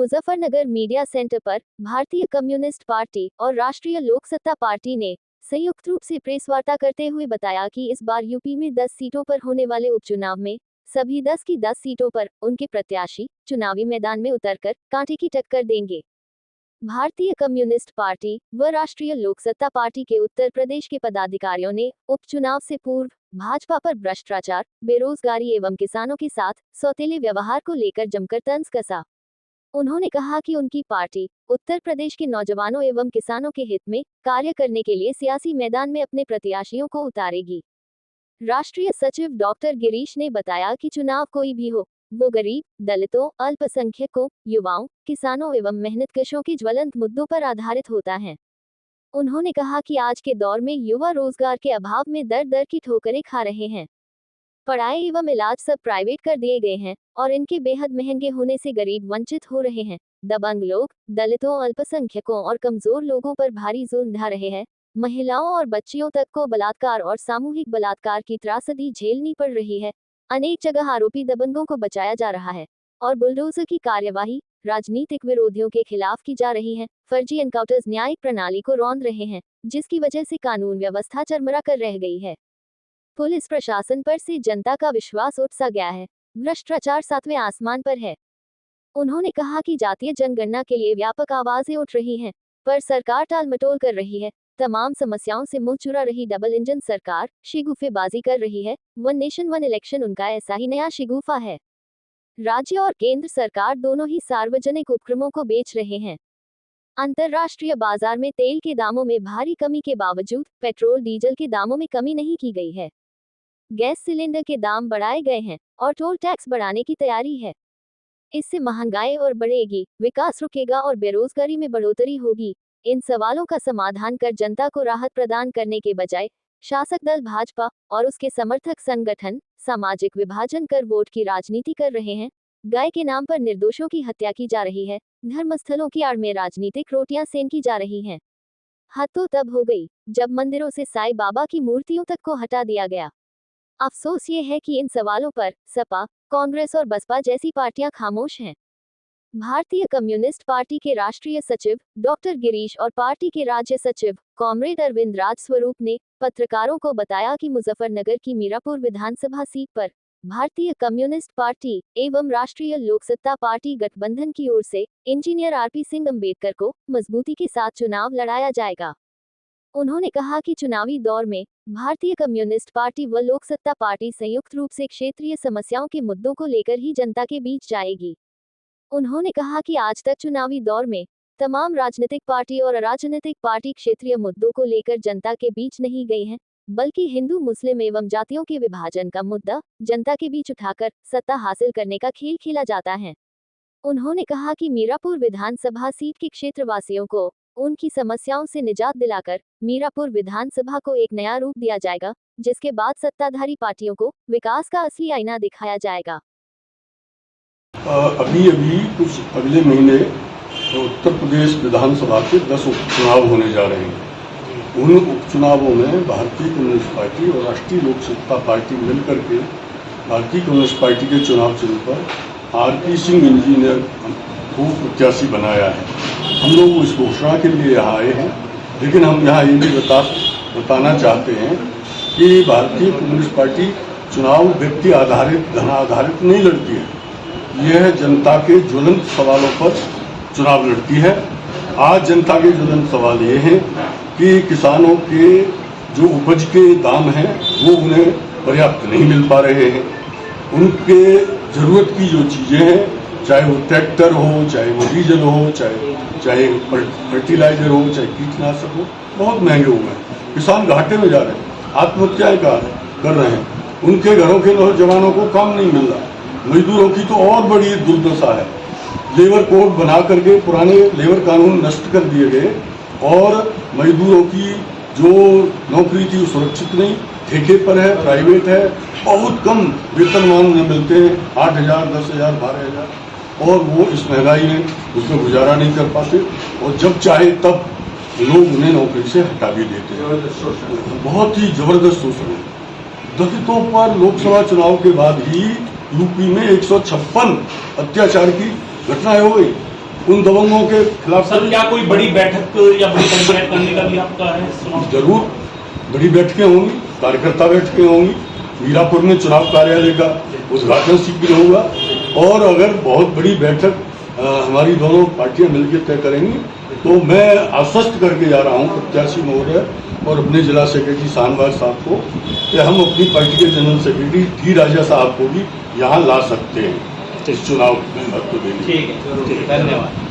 Muzaffarnagar media centre पर भारतीय communist party और राष्ट्रीय लोक सत्ता पार्टी ने संयुक्त रूप से प्रेस वार्ता करते हुए बताया कि इस बार यूपी में 10 सीटों पर होने वाले उपचुनाव में सभी 10 की 10 सीटों पर उनके प्रत्याशी चुनावी मैदान में उतरकर कांटे की टक्कर देंगे। भारतीय कम्युनिस्ट पार्टी व राष्ट्रीय लोक सत्ता पार्टी के उत्तर प्रदेश के पदाधिकारियों ने उपचुनाव से पूर्व भाजपा पर भ्रष्टाचार, बेरोजगारी एवं किसानों के साथ सौतेले व्यवहार को लेकर जमकर तंज कसा। उन्होंने कहा कि उनकी पार्टी उत्तर प्रदेश के नौजवानों एवं किसानों के हित में कार्य करने के लिए सियासी मैदान में अपने प्रत्याशियों को उतारेगी। राष्ट्रीय सचिव डॉक्टर गिरीश ने बताया कि चुनाव कोई भी हो, वो गरीब, दलितों, अल्पसंख्यकों, युवाओं, किसानों एवं मेहनतकशों के ज्वलंत मुद्दों पर आधारित होता है। उन्होंने कहा कि आज के दौर में युवा रोजगार के अभाव में दर दर की ठोकरें खा रहे हैं। पढ़ाई एवं इलाज सब प्राइवेट कर दिए गए हैं और इनके बेहद महंगे होने से गरीब वंचित हो रहे हैं। दबंग लोग दलितों, अल्पसंख्यकों और कमजोर लोगों पर भारी जुल्म ढा रहे हैं। महिलाओं और बच्चियों तक को बलात्कार और सामूहिक बलात्कार की त्रासदी झेलनी पड़ रही है। अनेक जगह आरोपी दबंगों को बचाया जा रहा है और बुलडोजर की कार्यवाही राजनीतिक विरोधियों के खिलाफ की जा रही है। फर्जी एनकाउंटर्स न्यायिक प्रणाली को रौंद रहे हैं, जिसकी वजह से कानून व्यवस्था चरमरा कर रह गई है। पुलिस प्रशासन पर से जनता का विश्वास उठ सा गया है। भ्रष्टाचार 7वें आसमान पर है। उन्होंने कहा कि जातीय जनगणना के लिए व्यापक आवाजें उठ रही हैं, पर सरकार टालमटोल कर रही है। तमाम समस्याओं से मुंह चुरा रही डबल इंजन सरकार शिगुफेबाजी कर रही है। वन नेशन वन इलेक्शन उनका ऐसा ही नया शिगुफा है। राज्य और केंद्र सरकार दोनों ही सार्वजनिक उपक्रमों को बेच रहे हैं। अंतर्राष्ट्रीय बाजार में तेल के दामों में भारी कमी के बावजूद पेट्रोल डीजल के दामों में कमी नहीं की गई है। गैस सिलेंडर के दाम बढ़ाए गए हैं और टोल टैक्स बढ़ाने की तैयारी है। इससे महंगाई और बढ़ेगी, विकास रुकेगा और बेरोजगारी में बढ़ोतरी होगी। इन सवालों का समाधान कर जनता को राहत प्रदान करने के बजाय शासक दल भाजपा और उसके समर्थक संगठन सामाजिक विभाजन कर वोट की राजनीति कर रहे हैं। गाय के नाम पर निर्दोषों की हत्या की जा रही है। धर्मस्थलों की आड़ में राजनीतिक रोटियां सेंकी जा रही हैं। हद तो तब हो गई जब मंदिरों से साईं बाबा की मूर्तियों तक को हटा दिया गया। अफसोस ये है कि इन सवालों पर सपा, कांग्रेस और बसपा जैसी पार्टियां खामोश हैं। भारतीय कम्युनिस्ट पार्टी के राष्ट्रीय सचिव डॉक्टर गिरीश और पार्टी के राज्य सचिव कॉमरेड अरविंद राजस्वरूप ने पत्रकारों को बताया कि मुजफ्फरनगर की मीरापुर विधानसभा सीट पर भारतीय कम्युनिस्ट पार्टी एवं राष्ट्रीय लोक सत्ता पार्टी गठबंधन की ओर से इंजीनियर आरपी सिंह अंबेडकर को मजबूती के साथ चुनाव लड़ाया जाएगा। उन्होंने कहा कि चुनावी दौर में भारतीय कम्युनिस्ट पार्टी व लोक सत्ता पार्टी संयुक्त रूप से क्षेत्रीय समस्याओं के मुद्दों को लेकर ही जनता के बीच जाएगी। उन्होंने कहा कि आज तक चुनावी दौर में तमाम राजनीतिक पार्टी और अराजनीतिक पार्टी क्षेत्रीय मुद्दों को लेकर जनता के बीच नहीं गई हैं, बल्कि हिंदू मुस्लिम एवं जातियों के विभाजन का मुद्दा जनता के बीच उठाकर सत्ता हासिल करने का खेल खेला जाता है। उन्होंने कहा कि मीरापुर विधानसभा सीट के क्षेत्रवासियों को उनकी समस्याओं से निजात दिलाकर मीरापुर विधानसभा को एक नया रूप दिया जाएगा, जिसके बाद सत्ताधारी पार्टियों को विकास का असली आईना दिखाया जाएगा। अभी कुछ अगले महीने उत्तर प्रदेश विधानसभा के 10 उपचुनाव होने जा रहे हैं। उन उपचुनावों में भारतीय कम्युनिस्ट पार्टी और राष्ट्रीय लोक सत्ता पार्टी मिलकर के भारतीय कम्युनिस्ट पार्टी के चुनाव चिन्ह पर आरपी सिंह इंजीनियर को प्रत्याशी बनाया है। हम लोग इस घोषणा के लिए यहाँ आए हैं, लेकिन हम यहाँ ये भी बताना चाहते हैं कि भारतीय कम्युनिस्ट पार्टी चुनाव व्यक्ति आधारित, धन आधारित नहीं लड़ती है। यह जनता के ज्वलंत सवालों पर चुनाव लड़ती है। आज जनता के ज्वलंत सवाल ये हैं कि किसानों के जो उपज के दाम हैं वो उन्हें पर्याप्त नहीं मिल पा रहे हैं। उनके ज़रूरत की जो चीज़ें हैं, चाहे वो ट्रैक्टर हो, चाहे वो डीजल हो, चाहे फर्टिलाइजर हो, चाहे कीटनाशक हो, बहुत महंगे हुए हैं। किसान घाटे में जा रहे हैं, आत्महत्याएं कर रहे हैं। उनके घरों के नौजवानों को काम नहीं मिल रहा। मजदूरों की तो और बड़ी दुर्दशा है। लेबर कोड बना करके पुराने लेबर कानून नष्ट कर दिए गए और मजदूरों की जो नौकरी थी वो सुरक्षित नहीं, ठेके पर है, प्राइवेट है, बहुत कम वेतनमान उन्हें मिलते हैं, 8,000, 10,000, 12,000, और वो इस महंगाई में उसमें गुजारा नहीं कर पाते और जब चाहे तब लोग उन्हें नौकरी से हटा भी देते हैं। बहुत ही जबरदस्त शोषण है। दलितों पर लोकसभा चुनाव के बाद ही यूपी में 156 अत्याचार की घटनाएं हो गई। उन दबंगों के खिलाफ सर क्या कोई बड़ी बैठक या बड़ी पंचायत करने का भी आपका है चुनाव? जरूर बड़ी बैठकें होंगी, कार्यकर्ता बैठकें होंगी। मीरापुर में चुनाव कार्यालय का उद्घाटन शीघ्र होगा और अगर बहुत बड़ी बैठक हमारी दोनों पार्टियां मिलकर तय करेंगी तो मैं आश्वस्त करके जा रहा हूं प्रत्याशी महोदय और अपने जिला सेक्रेटरी शानवाज साहब को कि हम अपनी पार्टी के जनरल सेक्रेटरी टी राजा साहब को भी यहाँ ला सकते हैं इस चुनाव में महत्व देने। ठीक है, धन्यवाद।